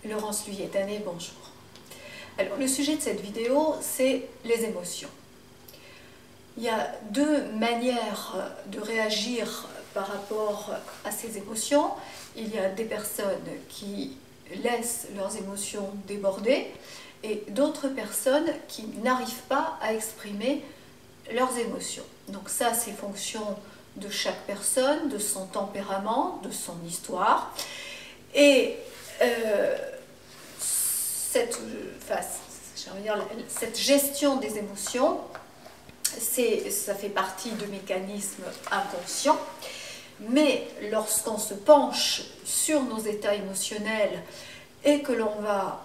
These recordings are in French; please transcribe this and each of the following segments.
Laurence Luyet-Tanné, bonjour. Alors, le sujet de cette vidéo, c'est les émotions. Il y a deux manières de réagir par rapport à ces émotions. Il y a des personnes qui laissent leurs émotions déborder et d'autres personnes qui n'arrivent pas à exprimer leurs émotions. Donc ça, c'est fonction de chaque personne, de son tempérament, de son histoire. Et cette gestion des émotions, ça fait partie de mécanismes inconscients, mais lorsqu'on se penche sur nos états émotionnels et que l'on va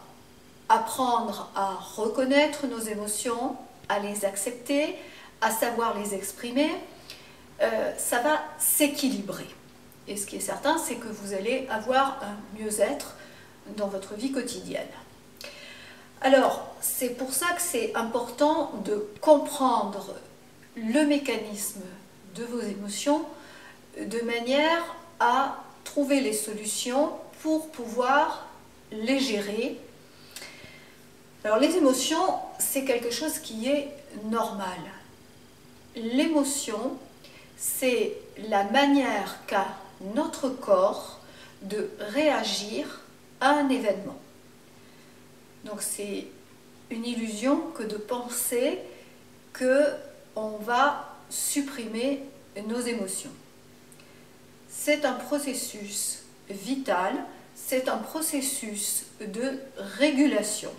apprendre à reconnaître nos émotions, à les accepter, à savoir les exprimer, ça va s'équilibrer. Et ce qui est certain, c'est que vous allez avoir un mieux-être dans votre vie quotidienne. Alors, c'est pour ça que c'est important de comprendre le mécanisme de vos émotions de manière à trouver les solutions pour pouvoir les gérer. Alors, les émotions, c'est quelque chose qui est normal. L'émotion, c'est la manière qu'a notre corps de réagir à un événement. Donc c'est une illusion que de penser qu'on va supprimer nos émotions. C'est un processus vital, c'est un processus de régulation.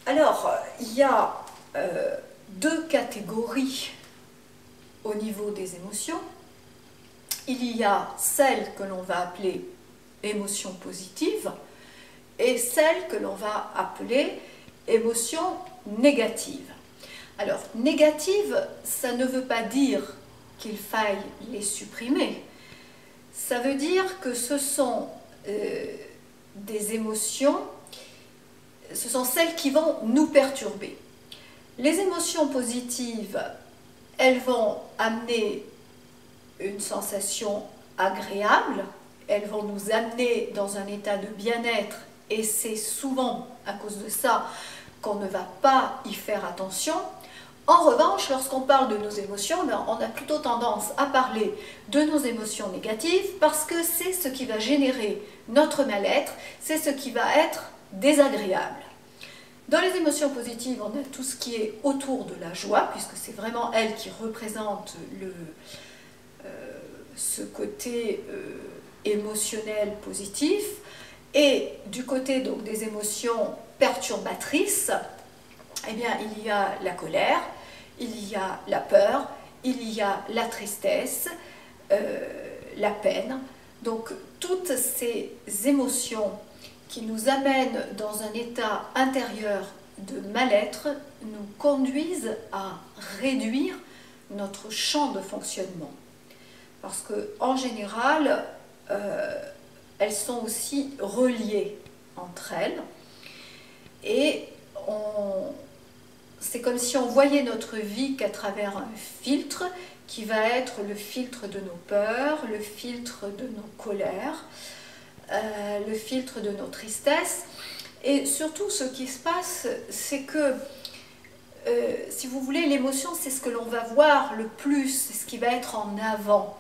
Alors, il y a deux catégories au niveau des émotions. Il y a celles que l'on va appeler émotions positives et celles que l'on va appeler émotions négatives. Alors, négatives, ça ne veut pas dire qu'il faille les supprimer. Ça veut dire que ce sont des émotions, ce sont celles qui vont nous perturber. Les émotions positives, elles vont amener une sensation agréable, elles vont nous amener dans un état de bien-être et c'est souvent à cause de ça qu'on ne va pas y faire attention. En revanche, lorsqu'on parle de nos émotions, on a plutôt tendance à parler de nos émotions négatives parce que c'est ce qui va générer notre mal-être, c'est ce qui va être désagréable. Dans les émotions positives, on a tout ce qui est autour de la joie, puisque c'est vraiment elle qui représente ce côté émotionnel positif. Et du côté donc, des émotions perturbatrices, eh bien, il y a la colère, il y a la peur, il y a la tristesse, la peine. Donc toutes ces émotions qui nous amènent dans un état intérieur de mal-être nous conduisent à réduire notre champ de fonctionnement. Parce qu'en général, elles sont aussi reliées entre elles. Et c'est comme si on voyait notre vie qu'à travers un filtre qui va être le filtre de nos peurs, le filtre de nos colères, le filtre de nos tristesses. Et surtout, ce qui se passe, c'est que, si vous voulez, l'émotion, c'est ce que l'on va voir le plus, c'est ce qui va être en avant.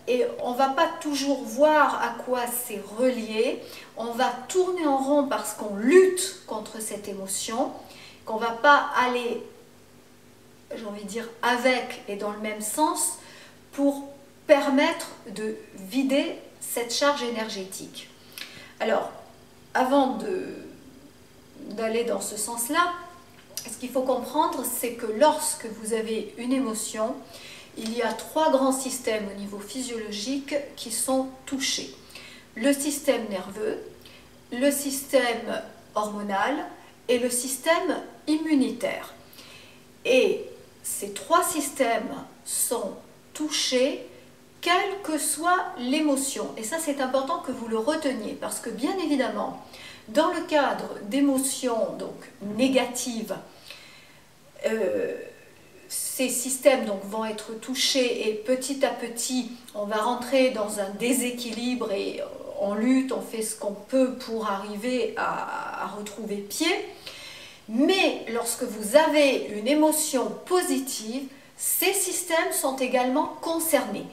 Et on ne va pas toujours voir à quoi c'est relié, on va tourner en rond parce qu'on lutte contre cette émotion, qu'on ne va pas aller, j'ai envie de dire, avec et dans le même sens pour permettre de vider cette charge énergétique. Alors, avant d'aller dans ce sens-là, ce qu'il faut comprendre, c'est que lorsque vous avez une émotion, il y a trois grands systèmes au niveau physiologique qui sont touchés. Le système nerveux, le système hormonal et le système immunitaire. Et ces trois systèmes sont touchés quelle que soit l'émotion. Et ça, c'est important que vous le reteniez parce que bien évidemment, dans le cadre d'émotions donc négatives, ces systèmes donc, vont être touchés et petit à petit, on va rentrer dans un déséquilibre et on lutte, on fait ce qu'on peut pour arriver à retrouver pied. Mais lorsque vous avez une émotion positive, ces systèmes sont également concernés.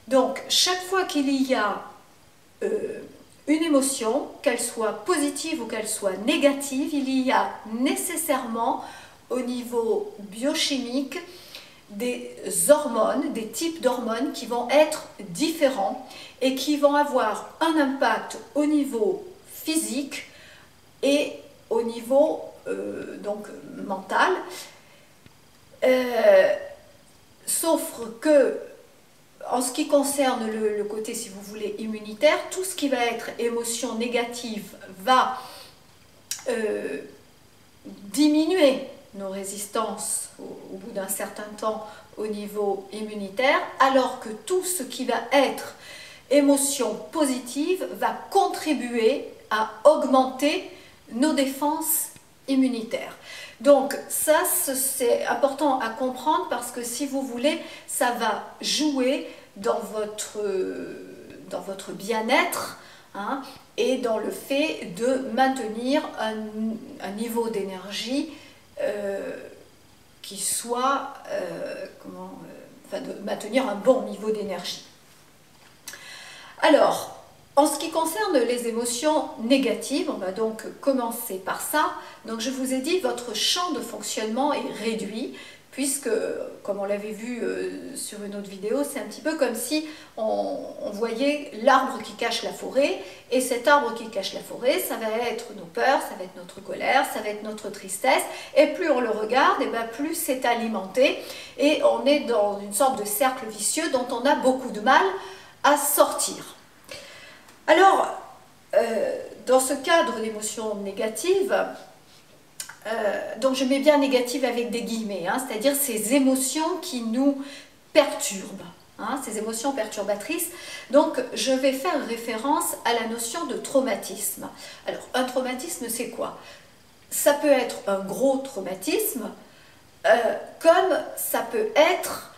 Donc, chaque fois qu'il y a une émotion, qu'elle soit positive ou qu'elle soit négative, il y a nécessairement au niveau biochimique des hormones, des types d'hormones qui vont être différents et qui vont avoir un impact au niveau physique et au niveau donc mental. Sauf que en ce qui concerne le côté, si vous voulez, immunitaire, tout ce qui va être émotion négative va diminuer nos résistances au bout d'un certain temps au niveau immunitaire, alors que tout ce qui va être émotion positive va contribuer à augmenter nos défenses immunitaires. Donc ça, c'est important à comprendre parce que si vous voulez, ça va jouer dans votre bien-être, hein, et dans le fait de maintenir un niveau d'énergie qui soit, de maintenir un bon niveau d'énergie. Alors, en ce qui concerne les émotions négatives, on va donc commencer par ça. Donc je vous ai dit, votre champ de fonctionnement est réduit, puisque, comme on l'avait vu sur une autre vidéo, c'est un petit peu comme si on voyait l'arbre qui cache la forêt, et cet arbre qui cache la forêt, ça va être nos peurs, ça va être notre colère, ça va être notre tristesse, et plus on le regarde, et bien plus c'est alimenté, et on est dans une sorte de cercle vicieux dont on a beaucoup de mal à sortir. Alors, dans ce cadre d'émotions négatives, donc je mets bien négative avec des guillemets, hein, c'est-à-dire ces émotions qui nous perturbent, hein, ces émotions perturbatrices. Donc je vais faire référence à la notion de traumatisme. Alors un traumatisme, c'est quoi? Ça peut être un gros traumatisme, comme ça peut être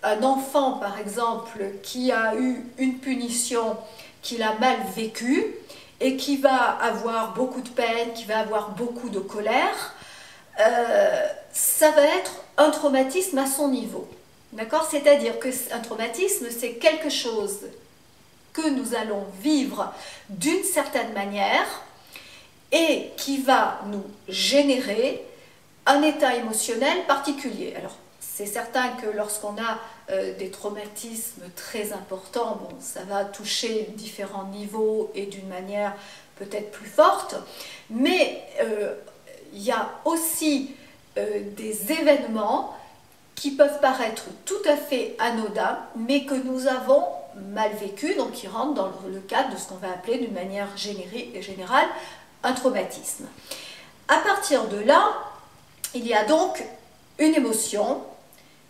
un enfant par exemple qui a eu une punition qu'il a mal vécue et qui va avoir beaucoup de peine, qui va avoir beaucoup de colère, ça va être un traumatisme à son niveau. D'accord? C'est-à-dire qu'un traumatisme, c'est quelque chose que nous allons vivre d'une certaine manière et qui va nous générer un état émotionnel particulier. Alors, c'est certain que lorsqu'on a des traumatismes très importants, bon, ça va toucher différents niveaux et d'une manière peut-être plus forte, mais il y a aussi des événements qui peuvent paraître tout à fait anodins, mais que nous avons mal vécu, donc qui rentrent dans le cadre de ce qu'on va appeler d'une manière générale un traumatisme. À partir de là, il y a donc une émotion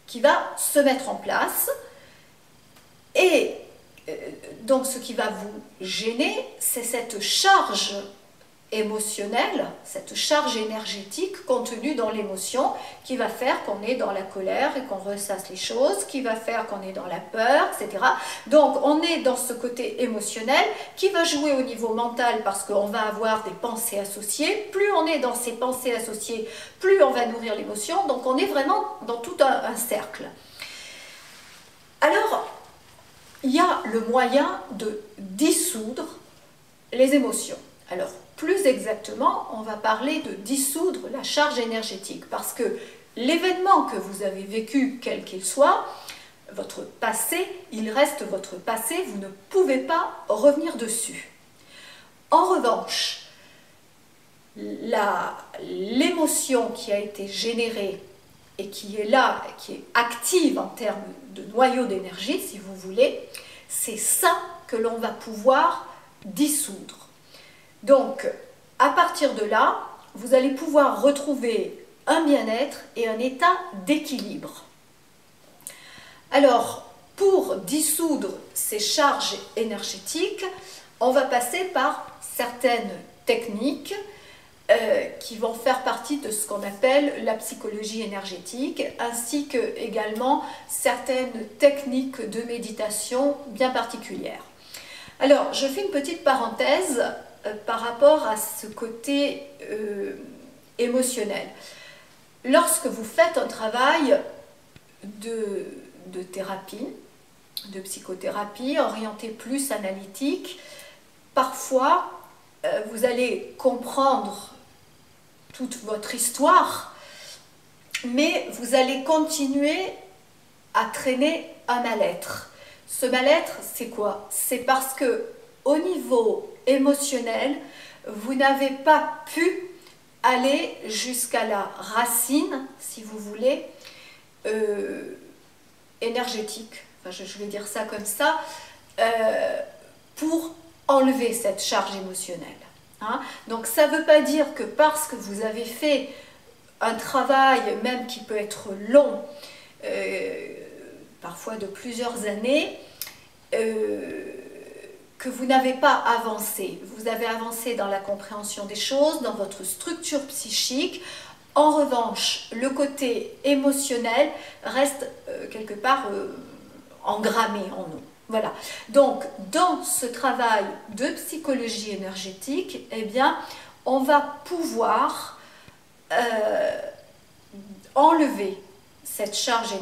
qui va se mettre en place et donc ce qui va vous gêner, c'est cette charge émotionnelle, cette charge énergétique contenue dans l'émotion qui va faire qu'on est dans la colère et qu'on ressasse les choses, qui va faire qu'on est dans la peur, etc. Donc on est dans ce côté émotionnel qui va jouer au niveau mental parce qu'on va avoir des pensées associées. Plus on est dans ces pensées associées, plus on va nourrir l'émotion. Donc on est vraiment dans tout un cercle. Alors, il y a le moyen de dissoudre les émotions. Alors, plus exactement, on va parler de dissoudre la charge énergétique parce que l'événement que vous avez vécu, quel qu'il soit, votre passé, il reste votre passé, vous ne pouvez pas revenir dessus. En revanche, l'émotion qui a été générée et qui est là, qui est active en termes de noyau d'énergie, si vous voulez, c'est ça que l'on va pouvoir dissoudre. Donc, à partir de là, vous allez pouvoir retrouver un bien-être et un état d'équilibre. Alors, pour dissoudre ces charges énergétiques, on va passer par certaines techniques qui vont faire partie de ce qu'on appelle la psychologie énergétique, ainsi que également certaines techniques de méditation bien particulières. Alors, je fais une petite parenthèse par rapport à ce côté émotionnel. Lorsque vous faites un travail de thérapie, de psychothérapie, orienté plus analytique, parfois vous allez comprendre toute votre histoire, mais vous allez continuer à traîner un mal-être. Ce mal-être, c'est quoi? C'est parce que au niveau émotionnel, vous n'avez pas pu aller jusqu'à la racine, si vous voulez, énergétique, enfin, je vais dire ça comme ça, pour enlever cette charge émotionnelle. Hein? Donc ça ne veut pas dire que parce que vous avez fait un travail, même qui peut être long, parfois de plusieurs années, que vous n'avez pas avancé. Vous avez avancé dans la compréhension des choses, dans votre structure psychique. En revanche, le côté émotionnel reste quelque part engrammé en nous. Voilà. Donc, dans ce travail de psychologie énergétique, eh bien, on va pouvoir enlever cette charge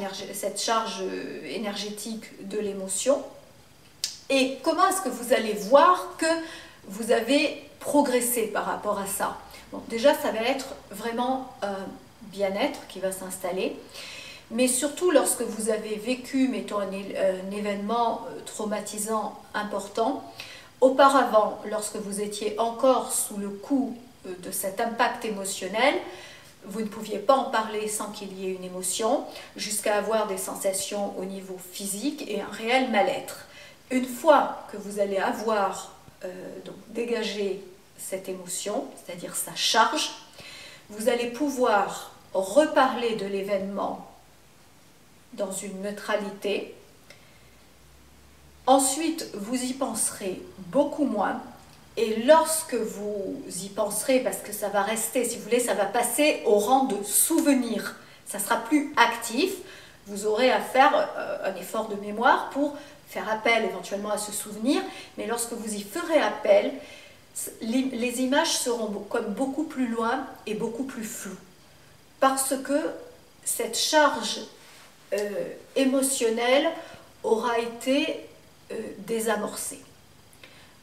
énergétique de l'émotion. Et comment est-ce que vous allez voir que vous avez progressé par rapport à ça? Bon, déjà, ça va être vraiment un bien-être qui va s'installer. Mais surtout, lorsque vous avez vécu, mettons, un événement traumatisant important, auparavant, lorsque vous étiez encore sous le coup de cet impact émotionnel, vous ne pouviez pas en parler sans qu'il y ait une émotion, jusqu'à avoir des sensations au niveau physique et un réel mal-être. Une fois que vous allez avoir donc dégagé cette émotion, c'est-à-dire sa charge, vous allez pouvoir reparler de l'événement dans une neutralité. Ensuite, vous y penserez beaucoup moins. Et lorsque vous y penserez, parce que ça va rester, si vous voulez, ça va passer au rang de souvenir. Ça sera plus actif. Vous aurez à faire un effort de mémoire pour faire appel éventuellement à ce souvenir. Mais lorsque vous y ferez appel, les images seront comme beaucoup plus loin et beaucoup plus floues. Parce que cette charge émotionnelle aura été désamorcée.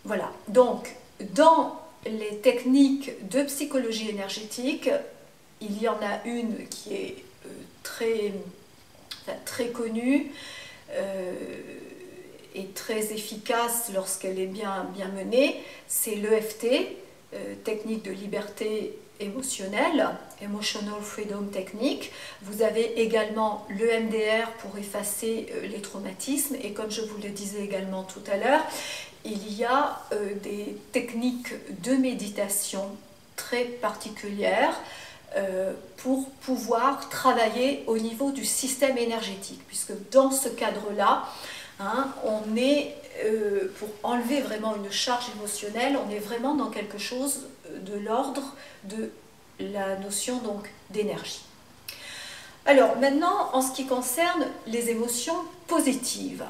Voilà. Donc, dans les techniques de psychologie énergétique, il y en a une qui est très connue et très efficace lorsqu'elle est bien menée, c'est l'EFT, technique de liberté émotionnelle, Emotional Freedom Technique. Vous avez également l'EMDR pour effacer les traumatismes, et comme je vous le disais également tout à l'heure, il y a des techniques de méditation très particulières pour pouvoir travailler au niveau du système énergétique, puisque dans ce cadre-là, hein, on est, pour enlever vraiment une charge émotionnelle, on est vraiment dans quelque chose de l'ordre de la notion donc d'énergie. Alors maintenant, en ce qui concerne les émotions positives,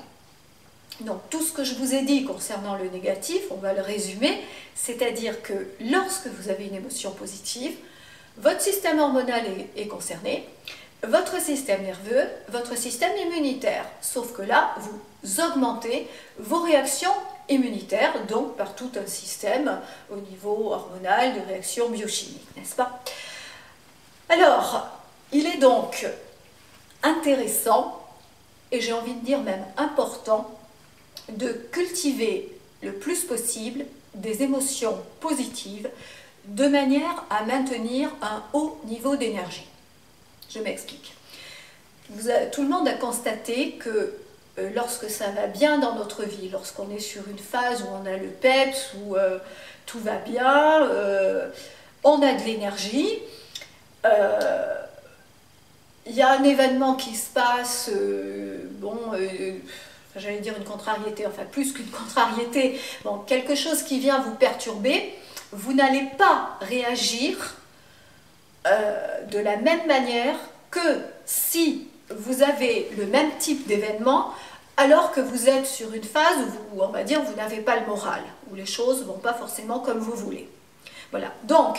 donc tout ce que je vous ai dit concernant le négatif, on va le résumer, c'est-à-dire que lorsque vous avez une émotion positive, votre système hormonal est concerné, votre système nerveux, votre système immunitaire, sauf que là, vous augmentez vos réactions immunitaires, donc par tout un système au niveau hormonal, de réactions biochimiques, n'est-ce pas? Alors, il est donc intéressant, et j'ai envie de dire même important, de cultiver le plus possible des émotions positives de manière à maintenir un haut niveau d'énergie. Je m'explique. Tout le monde a constaté que lorsque ça va bien dans notre vie, lorsqu'on est sur une phase où on a le peps, où tout va bien, on a de l'énergie, il y a un événement qui se passe, j'allais dire une contrariété, enfin plus qu'une contrariété, bon, quelque chose qui vient vous perturber, vous n'allez pas réagir de la même manière que si vous avez le même type d'événement alors que vous êtes sur une phase où, on va dire, vous n'avez pas le moral, où les choses ne vont pas forcément comme vous voulez. Voilà, donc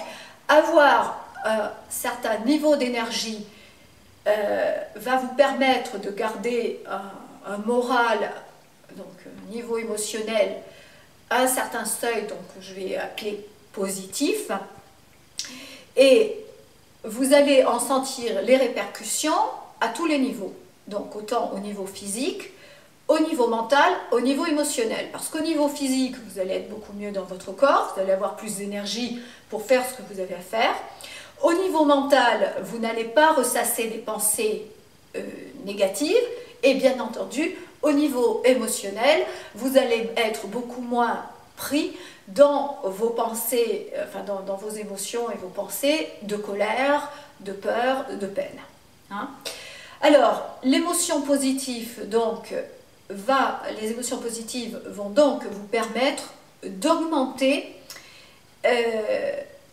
avoir un certain niveau d'énergie va vous permettre de garder un moral, donc un niveau émotionnel, à un certain seuil, donc je vais appeler positif, et vous allez en sentir les répercussions à tous les niveaux, donc autant au niveau physique, au niveau mental, au niveau émotionnel. Parce qu'au niveau physique, vous allez être beaucoup mieux dans votre corps, vous allez avoir plus d'énergie pour faire ce que vous avez à faire. Au niveau mental, vous n'allez pas ressasser des pensées négatives. Et bien entendu, au niveau émotionnel, vous allez être beaucoup moins pris dans vos pensées, enfin dans vos émotions et vos pensées de colère, de peur, de peine. Hein? Alors, l'émotion positive, donc, les émotions positives vont donc vous permettre d'augmenter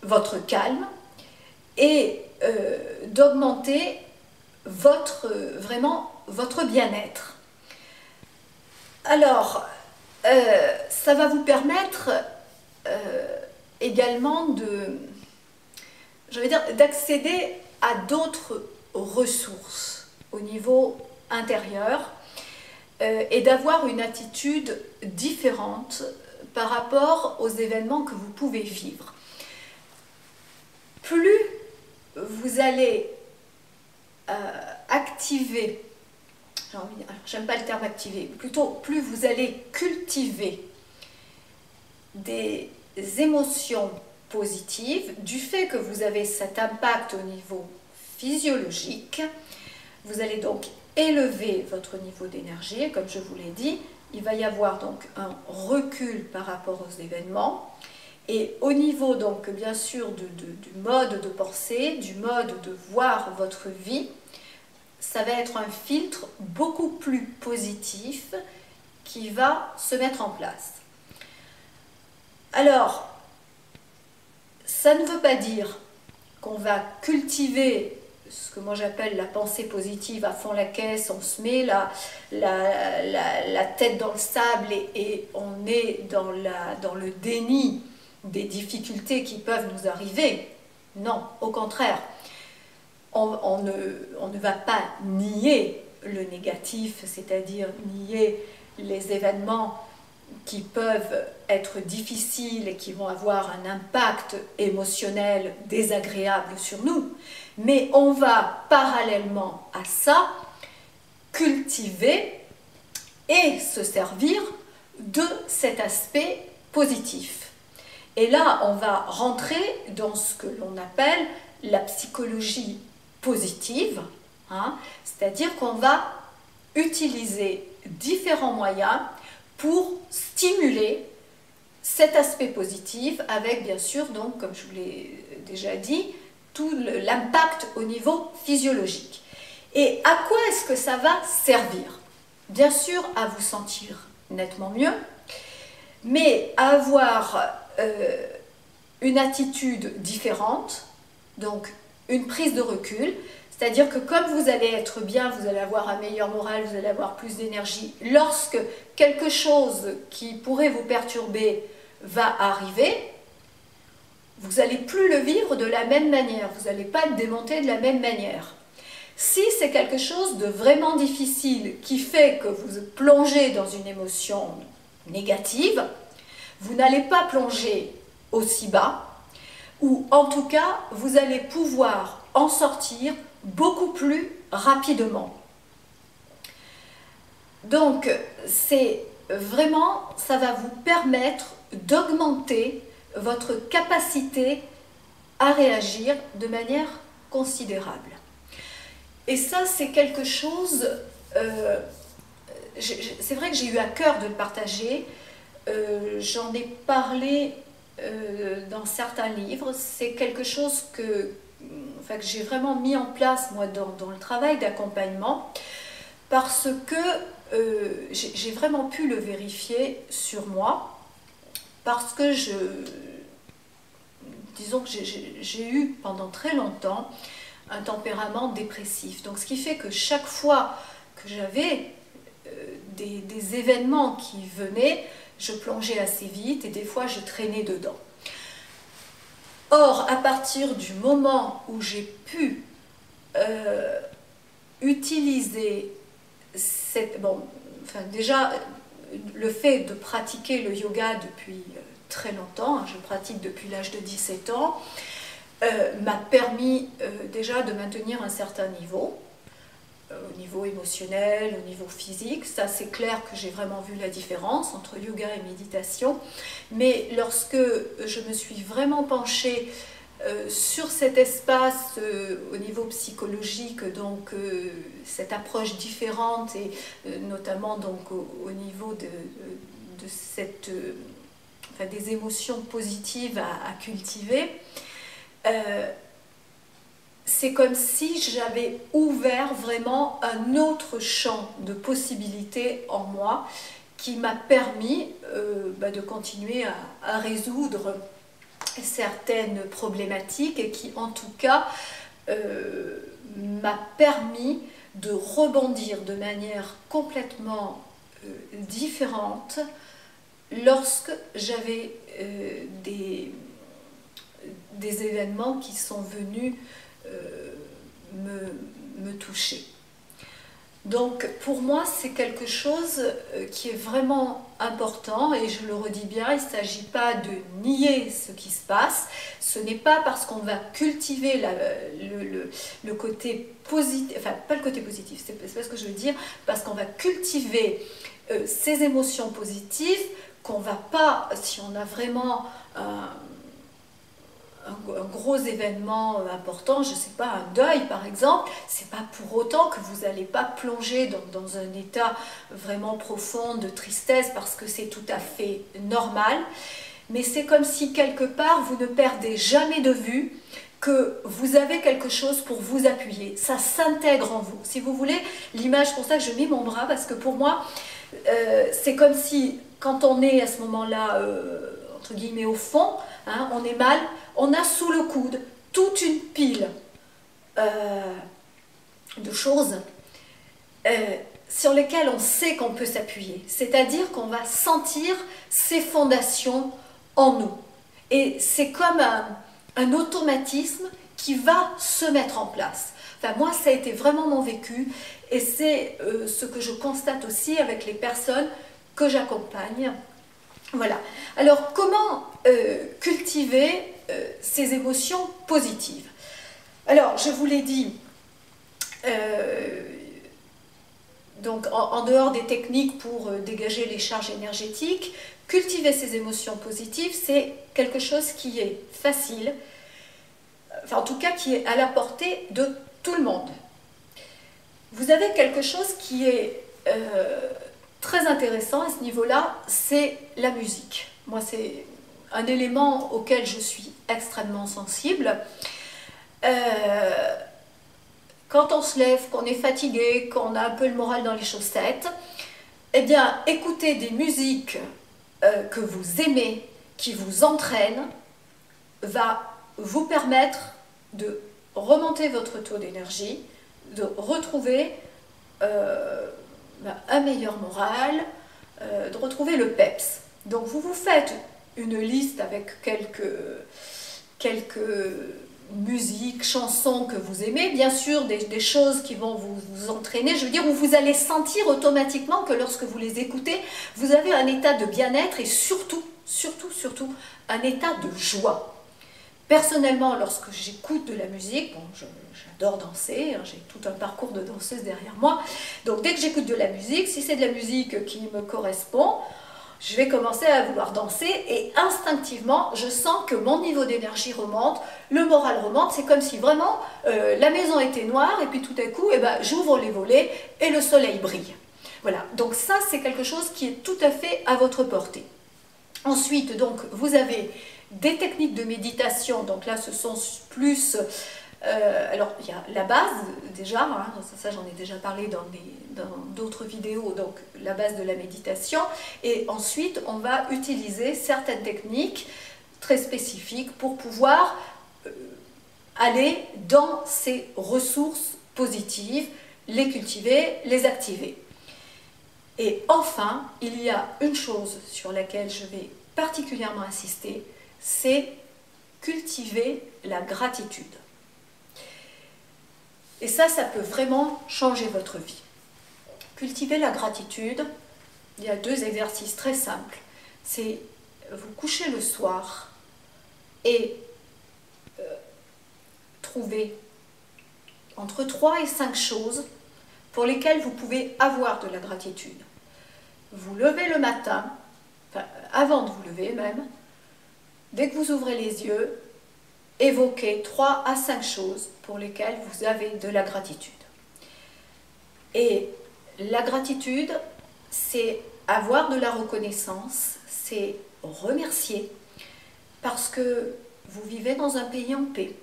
votre calme et d'augmenter vraiment votre bien-être. Alors, ça va vous permettre également d'accéder à d'autres ressources au niveau intérieur et d'avoir une attitude différente par rapport aux événements que vous pouvez vivre. Plus vous allez activer, j'aime pas le terme activer, plutôt plus vous allez cultiver des émotions positives, du fait que vous avez cet impact au niveau physiologique, vous allez donc élever votre niveau d'énergie, et comme je vous l'ai dit, il va y avoir donc un recul par rapport aux événements, et au niveau donc bien sûr du mode de pensée, du mode de voir votre vie, ça va être un filtre beaucoup plus positif qui va se mettre en place. Alors, ça ne veut pas dire qu'on va cultiver ce que moi j'appelle la pensée positive à fond la caisse, on se met la tête dans le sable et on est dans le déni des difficultés qui peuvent nous arriver. Non, au contraire, on ne va pas nier le négatif, c'est-à-dire nier les événements qui peuvent être difficiles et qui vont avoir un impact émotionnel désagréable sur nous, mais on va parallèlement à ça cultiver et se servir de cet aspect positif. Et là, on va rentrer dans ce que l'on appelle la psychologie positive, hein, c'est-à-dire qu'on va utiliser différents moyens pour stimuler cet aspect positif avec bien sûr, donc, comme je vous l'ai déjà dit, tout l'impact au niveau physiologique. Et à quoi est-ce que ça va servir? Bien sûr, à vous sentir nettement mieux, mais à avoir une attitude différente, donc une prise de recul, c'est-à-dire que comme vous allez être bien, vous allez avoir un meilleur moral, vous allez avoir plus d'énergie. Lorsque quelque chose qui pourrait vous perturber va arriver, vous n'allez plus le vivre de la même manière, vous n'allez pas le démonter de la même manière. Si c'est quelque chose de vraiment difficile qui fait que vous plongez dans une émotion négative, vous n'allez pas plonger aussi bas, ou en tout cas, vous allez pouvoir en sortir beaucoup plus rapidement. Donc, c'est vraiment, ça va vous permettre d'augmenter votre capacité à réagir de manière considérable. Et ça, c'est quelque chose, c'est vrai que j'ai eu à cœur de le partager, j'en ai parlé dans certains livres, c'est quelque chose que j'ai vraiment mis en place moi dans le travail d'accompagnement parce que j'ai vraiment pu le vérifier sur moi parce que disons que j'ai eu pendant très longtemps un tempérament dépressif. Donc ce qui fait que chaque fois que j'avais des événements qui venaient, je plongeais assez vite et des fois je traînais dedans. Or, à partir du moment où j'ai pu utiliser déjà, le fait de pratiquer le yoga depuis très longtemps, hein, je pratique depuis l'âge de 17 ans, m'a permis déjà de maintenir un certain niveau, au niveau émotionnel, au niveau physique. Ça, c'est clair que j'ai vraiment vu la différence entre yoga et méditation. Mais lorsque je me suis vraiment penchée sur cet espace au niveau psychologique, donc cette approche différente et notamment donc au niveau de des émotions positives à cultiver, c'est comme si j'avais ouvert vraiment un autre champ de possibilités en moi qui m'a permis de continuer à résoudre certaines problématiques et qui en tout cas m'a permis de rebondir de manière complètement différente lorsque j'avais des événements qui sont venus me toucher. Donc pour moi c'est quelque chose qui est vraiment important et je le redis bien, il ne s'agit pas de nier ce qui se passe, ce n'est pas parce qu'on va cultiver le côté positif, enfin pas le côté positif, c'est pas ce que je veux dire, parce qu'on va cultiver ces émotions positives qu'on va pas, si on a vraiment un gros événement important, je ne sais pas, un deuil par exemple, c'est pas pour autant que vous n'allez pas plonger dans un état vraiment profond de tristesse parce que c'est tout à fait normal, mais c'est comme si quelque part vous ne perdez jamais de vue que vous avez quelque chose pour vous appuyer, ça s'intègre en vous. Si vous voulez, l'image, pour ça que je mets mon bras, parce que pour moi, c'est comme si quand on est à ce moment-là, entre guillemets au fond, hein, on est mal, on a sous le coude toute une pile de choses sur lesquelles on sait qu'on peut s'appuyer. C'est-à-dire qu'on va sentir ces fondations en nous. Et c'est comme un automatisme qui va se mettre en place. Enfin, moi, ça a été vraiment mon vécu et c'est ce que je constate aussi avec les personnes que j'accompagne. Voilà. Alors, comment cultiver ces émotions positives? Alors, je vous l'ai dit, donc en dehors des techniques pour dégager les charges énergétiques, cultiver ces émotions positives, c'est quelque chose qui est facile, enfin en tout cas qui est à la portée de tout le monde. Vous avez quelque chose qui est très intéressant à ce niveau-là, c'est la musique. Moi, c'est un élément auquel je suis extrêmement sensible. Quand on se lève, qu'on est fatigué, qu'on a un peu le moral dans les chaussettes, eh bien, écouter des musiques que vous aimez, qui vous entraînent, va vous permettre de remonter votre taux d'énergie, de retrouver un meilleur moral, de retrouver le peps. Donc vous vous faites une liste avec quelques musiques, chansons que vous aimez, bien sûr des choses qui vont vous entraîner, je veux dire où vous allez sentir automatiquement que lorsque vous les écoutez, vous avez un état de bien-être et surtout un état de joie. Personnellement, lorsque j'écoute de la musique, bon, j'adore danser, hein, j'ai tout un parcours de danseuse derrière moi, donc dès que j'écoute de la musique, si c'est de la musique qui me correspond, je vais commencer à vouloir danser et instinctivement, je sens que mon niveau d'énergie remonte, le moral remonte, c'est comme si vraiment la maison était noire et puis tout à coup, j'ouvre les volets et le soleil brille. Voilà, donc ça c'est quelque chose qui est tout à fait à votre portée. Ensuite, donc, vous avez des techniques de méditation, donc là ce sont plus, alors il y a la base déjà, hein, ça j'en ai déjà parlé dans d'autres vidéos, donc la base de la méditation, et ensuite on va utiliser certaines techniques très spécifiques pour pouvoir aller dans ces ressources positives, les cultiver, les activer. Et enfin, il y a une chose sur laquelle je vais particulièrement insister, c'est cultiver la gratitude. Et ça peut vraiment changer votre vie. Cultiver la gratitude, il y a 2 exercices très simples. C'est vous coucher le soir et trouver entre 3 et 5 choses pour lesquelles vous pouvez avoir de la gratitude. Vous levez le matin, enfin, avant de vous lever même, dès que vous ouvrez les yeux, évoquez 3 à 5 choses pour lesquelles vous avez de la gratitude. Et la gratitude, c'est avoir de la reconnaissance, c'est remercier parce que vous vivez dans un pays en paix,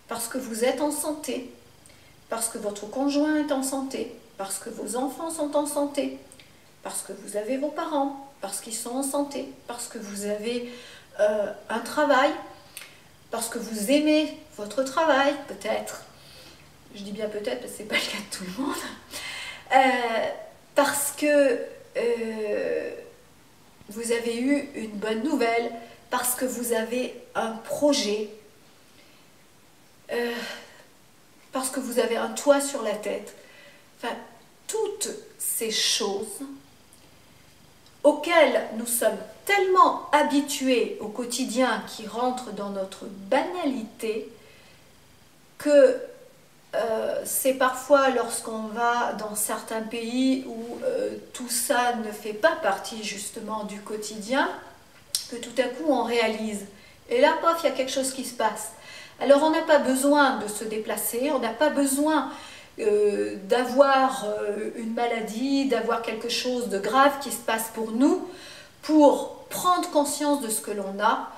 parce que vous êtes en santé, parce que votre conjoint est en santé, parce que vos enfants sont en santé, parce que vous avez vos parents, parce qu'ils sont en santé, parce que vous avez un travail, parce que vous aimez votre travail, peut-être. Je dis bien peut-être parce que ce n'est pas le cas de tout le monde. Parce que vous avez eu une bonne nouvelle, parce que vous avez un projet, parce que vous avez un toit sur la tête. Enfin, toutes ces choses auxquelles nous sommes tellement habitués au quotidien, qui rentrent dans notre banalité, que c'est parfois lorsqu'on va dans certains pays où tout ça ne fait pas partie justement du quotidien, que tout à coup on réalise. Et là, pof, il y a quelque chose qui se passe. Alors on n'a pas besoin de se déplacer, on n'a pas besoin d'avoir une maladie, d'avoir quelque chose de grave qui se passe pour nous, pour prendre conscience de ce que l'on a,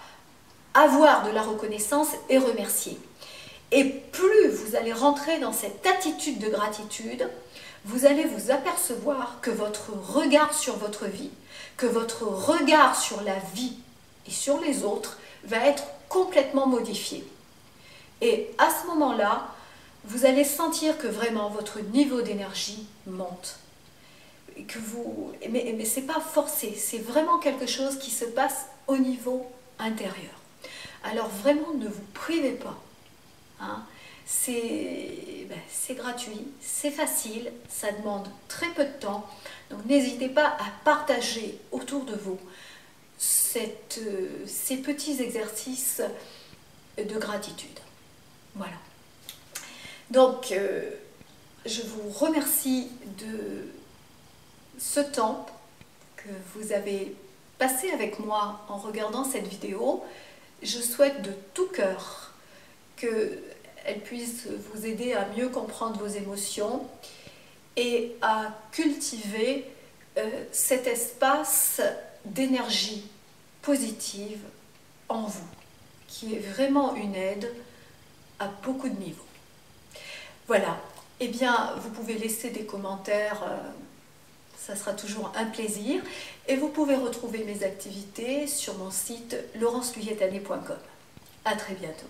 avoir de la reconnaissance et remercier. Et plus vous allez rentrer dans cette attitude de gratitude, vous allez vous apercevoir que votre regard sur votre vie, que votre regard sur la vie et sur les autres va être complètement modifié. Et à ce moment-là, vous allez sentir que vraiment votre niveau d'énergie monte. Mais ce n'est pas forcé, c'est vraiment quelque chose qui se passe au niveau intérieur. Alors vraiment, ne vous privez pas. Hein. C'est gratuit, c'est facile, ça demande très peu de temps. Donc n'hésitez pas à partager autour de vous ces petits exercices de gratitude. Voilà. Donc, je vous remercie de ce temps que vous avez passé avec moi en regardant cette vidéo. Je souhaite de tout cœur qu'elle puisse vous aider à mieux comprendre vos émotions et à cultiver cet espace d'énergie positive en vous, qui est vraiment une aide à beaucoup de niveaux. Voilà, eh bien vous pouvez laisser des commentaires, ça sera toujours un plaisir, et vous pouvez retrouver mes activités sur mon site laurenceluyetannay.com. À très bientôt.